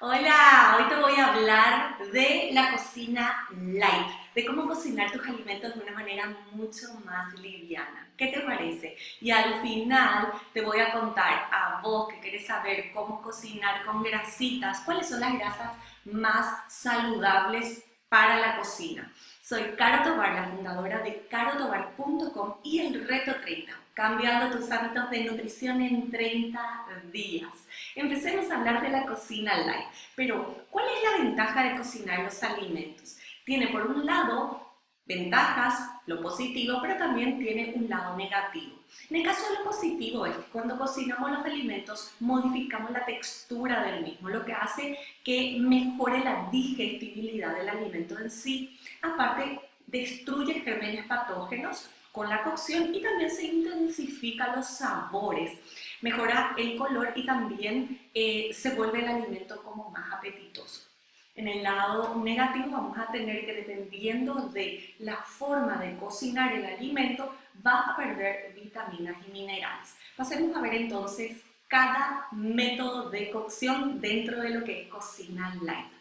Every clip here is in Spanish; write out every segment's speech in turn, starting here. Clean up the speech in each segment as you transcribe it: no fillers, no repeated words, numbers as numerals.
Hola, hoy te voy a hablar de la cocina light, de cómo cocinar tus alimentos de una manera mucho más liviana. ¿Qué te parece? Y al final te voy a contar a vos que querés saber cómo cocinar con grasitas, cuáles son las grasas más saludables para la cocina. Soy Caro Tobar, la fundadora de carotobar.com y el Reto 30, cambiando tus hábitos de nutrición en 30 días. Empecemos a hablar de la cocina light. Pero, ¿cuál es la ventaja de cocinar los alimentos? Tiene por un lado ventajas, lo positivo, pero también tiene un lado negativo. En el caso de lo positivo es que cuando cocinamos los alimentos modificamos la textura del mismo, lo que hace que mejore la digestibilidad del alimento en sí. Aparte, destruye gérmenes patógenos con la cocción y también se intensifican los sabores, mejora el color y también se vuelve el alimento como más apetitoso. En el lado negativo vamos a tener que, dependiendo de la forma de cocinar el alimento, va a perder vitaminas y minerales. Pasemos a ver entonces cada método de cocción dentro de lo que es cocina light.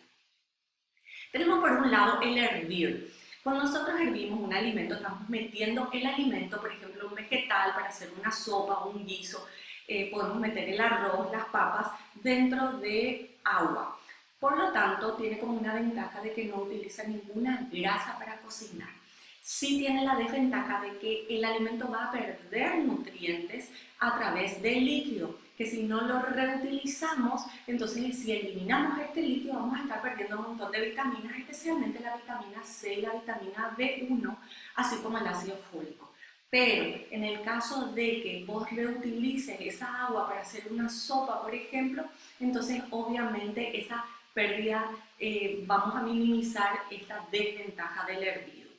Tenemos por un lado el hervir. Cuando nosotros hervimos un alimento, estamos metiendo el alimento, por ejemplo, un vegetal para hacer una sopa o un guiso, podemos meter el arroz, las papas, dentro de agua. Por lo tanto, tiene como una ventaja de que no utiliza ninguna grasa para cocinar. Sí tiene la desventaja de que el alimento va a perder nutrientes a través del líquido, que si no lo reutilizamos, entonces si eliminamos este líquido vamos a estar perdiendo un montón de vitaminas, especialmente la vitamina C y la vitamina B1, así como el ácido fólico. Pero en el caso de que vos reutilices esa agua para hacer una sopa, por ejemplo, entonces obviamente esa pérdida, vamos a minimizar esta desventaja del hervido.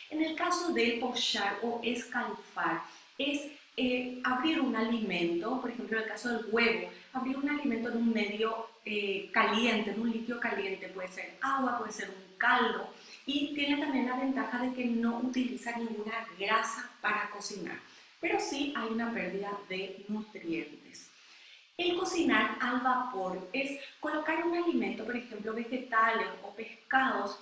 En el caso de pochar o escalfar, es abrir un alimento, por ejemplo en el caso del huevo, abrir un alimento en un medio caliente, en un líquido caliente, puede ser agua, puede ser un caldo, y tiene también la ventaja de que no utiliza ninguna grasa para cocinar, pero sí hay una pérdida de nutrientes. El cocinar al vapor es colocar un alimento, por ejemplo vegetales o pescados,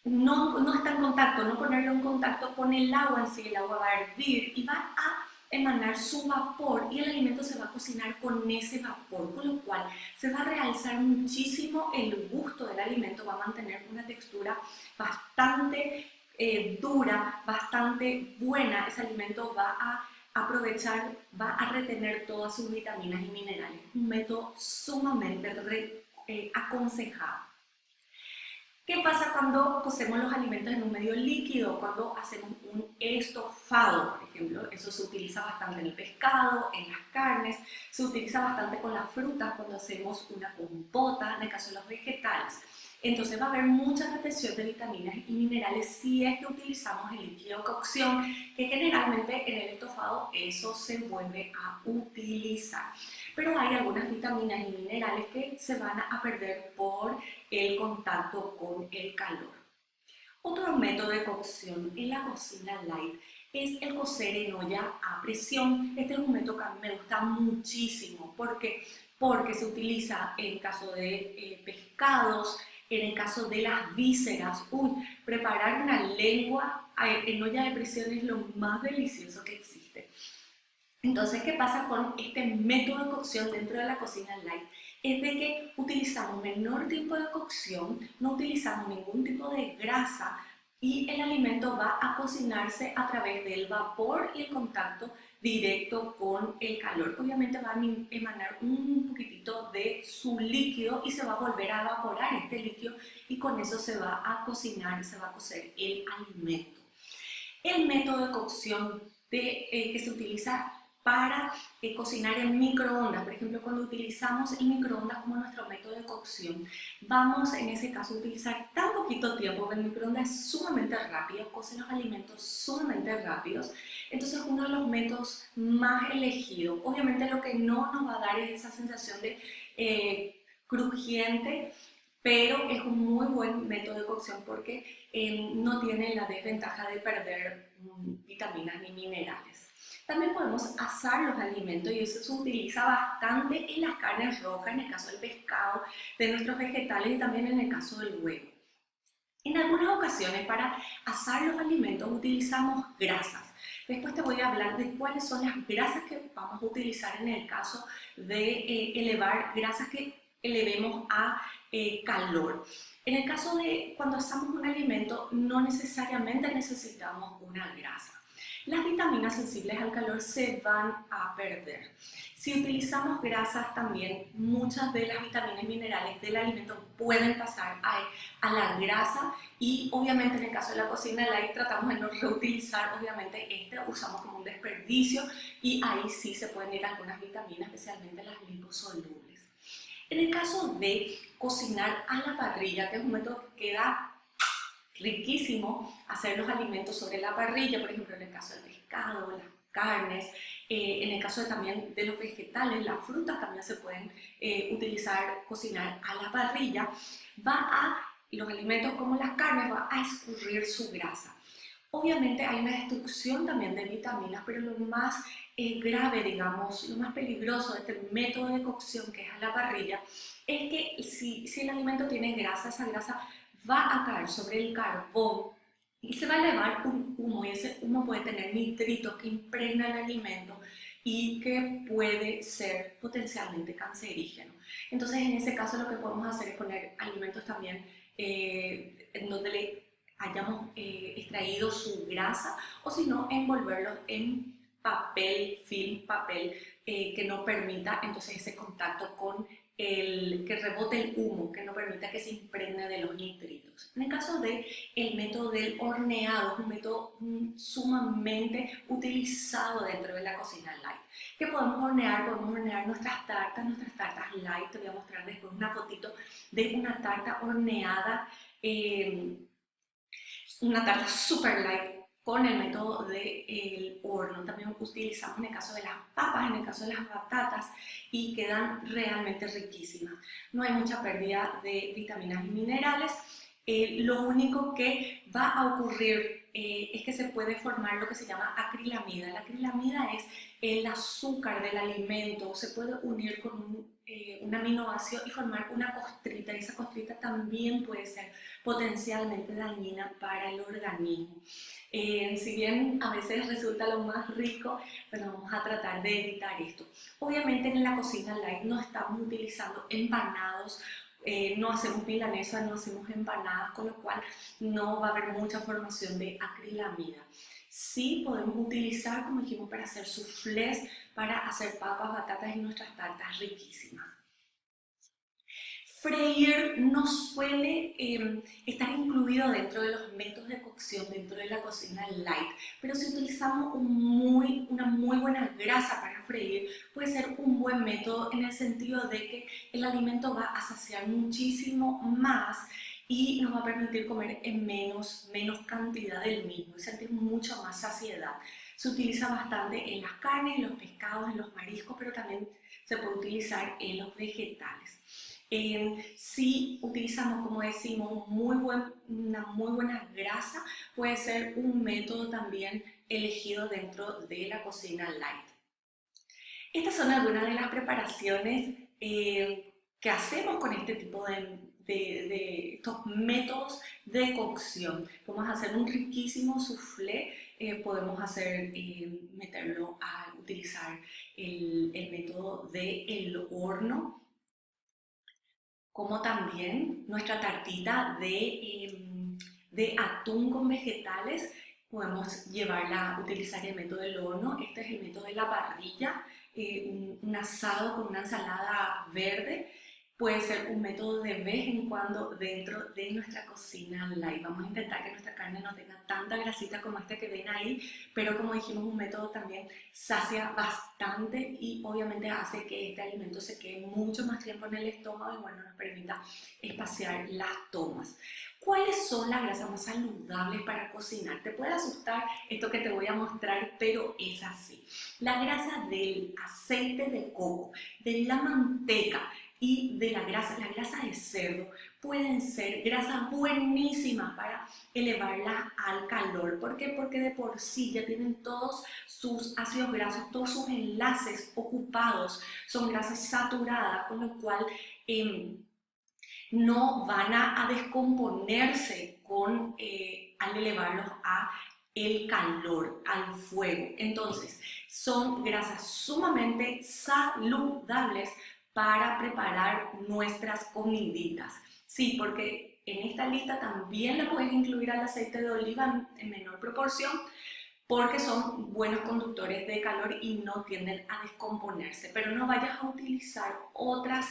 no está en contacto, no ponerlo en contacto con el agua en sí. El agua va a hervir y va a emanar su vapor y el alimento se va a cocinar con ese vapor, con lo cual se va a realzar muchísimo el gusto del alimento, va a mantener una textura bastante dura, bastante buena. Ese alimento va a aprovechar, va a retener todas sus vitaminas y minerales. Un método sumamente aconsejado. ¿Qué pasa cuando cocemos los alimentos en un medio líquido? Cuando hacemos un estofado, por ejemplo, eso se utiliza bastante en el pescado, en las carnes, se utiliza bastante con las frutas cuando hacemos una compota, en el caso de los vegetales. Entonces va a haber mucha retención de vitaminas y minerales si es que utilizamos el líquido de cocción, que generalmente en el estofado eso se vuelve a utilizar. Pero hay algunas vitaminas y minerales que se van a perder por el contacto con el calor. Otro método de cocción en la cocina light es el cocer en olla a presión. Este es un método que a mí me gusta muchísimo porque se utiliza en el caso de pescados, en el caso de las vísceras. Preparar una lengua en olla de presión es lo más delicioso que existe. Entonces, ¿qué pasa con este método de cocción dentro de la cocina light? Es de que utilizamos menor tiempo de cocción, no utilizamos ningún tipo de grasa y el alimento va a cocinarse a través del vapor y el contacto directo con el calor. Obviamente va a emanar un poquitito de su líquido y se va a volver a evaporar este líquido y con eso se va a cocinar, se va a cocer el alimento. El método de cocción que se utiliza para cocinar en microondas. Por ejemplo, cuando utilizamos el microondas como nuestro método de cocción, vamos en ese caso a utilizar tan poquito tiempo, porque el microondas es sumamente rápido, cocen los alimentos sumamente rápidos. Entonces, uno de los métodos más elegidos, obviamente lo que no nos va a dar es esa sensación de crujiente, pero es un muy buen método de cocción porque no tiene la desventaja de perder vitaminas ni minerales. También podemos asar los alimentos y eso se utiliza bastante en las carnes rojas, en el caso del pescado, de nuestros vegetales y también en el caso del huevo. En algunas ocasiones para asar los alimentos utilizamos grasas. Después te voy a hablar de cuáles son las grasas que vamos a utilizar en el caso de elevar grasas que elevemos a calor. En el caso de cuando asamos un alimento, no necesariamente necesitamos una grasa. Las vitaminas sensibles al calor se van a perder. Si utilizamos grasas también, muchas de las vitaminas y minerales del alimento pueden pasar a la grasa y obviamente en el caso de la cocina light tratamos de no reutilizar, obviamente usamos como un desperdicio y ahí sí se pueden ir algunas vitaminas, especialmente las liposolubles. En el caso de cocinar a la parrilla, que es un método que queda riquísimo hacer los alimentos sobre la parrilla, por ejemplo en el caso del pescado, las carnes, en el caso también de los vegetales, las frutas también se pueden utilizar, cocinar a la parrilla, los alimentos como las carnes va a escurrir su grasa. Obviamente hay una destrucción también de vitaminas, pero lo más grave, digamos, lo más peligroso de este método de cocción que es a la parrilla, es que si el alimento tiene grasa, esa grasa va a caer sobre el carbón y se va a elevar un humo y ese humo puede tener nitritos que impregna el alimento y que puede ser potencialmente cancerígeno. Entonces en ese caso lo que podemos hacer es poner alimentos también en donde le hayamos extraído su grasa o si no envolverlos en papel, film, papel que no permita entonces ese contacto con que rebote el humo, que no permita que se impregne de los nitritos. En el caso del método del horneado, es un método sumamente utilizado dentro de la cocina light. ¿Qué podemos hornear? Podemos hornear nuestras tartas light. Te voy a mostrar después una fotito de una tarta horneada, una tarta super light con el método del horno. También utilizamos en el caso de las papas, en el caso de las batatas y quedan realmente riquísimas. No hay mucha pérdida de vitaminas y minerales. Lo único que va a ocurrir es que se puede formar lo que se llama acrilamida. La acrilamida es el azúcar del alimento, se puede unir con un aminoácido y formar una costrita. Esa costrita también puede ser potencialmente dañina para el organismo. Si bien a veces resulta lo más rico, pero vamos a tratar de evitar esto. Obviamente en la cocina light no estamos utilizando empanados, no hacemos milanesa, no hacemos empanadas, con lo cual no va a haber mucha formación de acrilamida. Sí podemos utilizar, como dijimos, para hacer soufflés, para hacer papas, batatas y nuestras tartas riquísimas. Freír no suele estar incluido dentro de los métodos de cocción, dentro de la cocina light, pero si utilizamos una muy buena grasa para freír, puede ser un buen método en el sentido de que el alimento va a saciar muchísimo más y nos va a permitir comer en menos cantidad del mismo y sentir mucho más saciedad. Se utiliza bastante en las carnes, en los pescados, en los mariscos, pero también se puede utilizar en los vegetales. Si utilizamos, como decimos, una muy buena grasa, puede ser un método también elegido dentro de la cocina light. Estas son algunas de las preparaciones que hacemos con este tipo de estos métodos de cocción. Podemos hacer un riquísimo soufflé, podemos meterlo a utilizar el método del horno, como también nuestra tartita de atún con vegetales, podemos llevarla a utilizar el método del horno. Este es el método de la parrilla, un asado con una ensalada verde. Puede ser un método de vez en cuando dentro de nuestra cocina light. Vamos a intentar que nuestra carne no tenga tanta grasita como esta que ven ahí, pero como dijimos, un método también sacia bastante y obviamente hace que este alimento se quede mucho más tiempo en el estómago y bueno, nos permita espaciar las tomas. ¿Cuáles son las grasas más saludables para cocinar? Te puede asustar esto que te voy a mostrar, pero es así. La grasa del aceite de coco, de la manteca, y de la grasa de cerdo pueden ser grasas buenísimas para elevarlas al calor. ¿Por qué? Porque de por sí ya tienen todos sus ácidos grasos, todos sus enlaces ocupados, son grasas saturadas, con lo cual no van a descomponerse al elevarlos a el calor, al fuego. Entonces, son grasas sumamente saludables para preparar nuestras comiditas. Sí, porque en esta lista también le puedes incluir al aceite de oliva en menor proporción, porque son buenos conductores de calor y no tienden a descomponerse. Pero no vayas a utilizar otras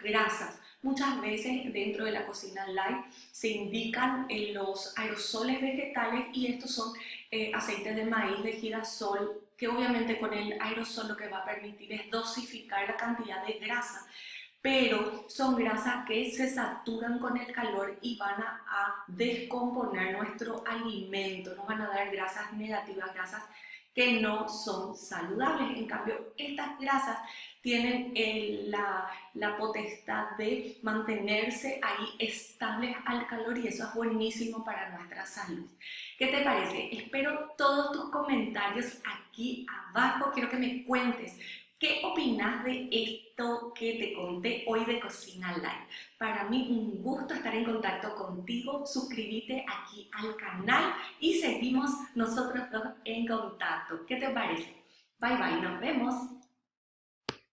grasas. Muchas veces dentro de la cocina light se indican los aerosoles vegetales y estos son aceites de maíz, de girasol, que obviamente con el aerosol lo que va a permitir es dosificar la cantidad de grasa, pero son grasas que se saturan con el calor y van a descomponer nuestro alimento, nos van a dar grasas negativas, grasas que no son saludables. En cambio, estas grasas tienen la potestad de mantenerse ahí estables al calor y eso es buenísimo para nuestra salud. ¿Qué te parece? Espero todos tus comentarios aquí abajo. Quiero que me cuentes ¿qué opinas de esto que te conté hoy de Cocina Light? Para mí un gusto estar en contacto contigo. Suscríbete aquí al canal y seguimos nosotros dos en contacto. ¿Qué te parece? Bye bye, nos vemos.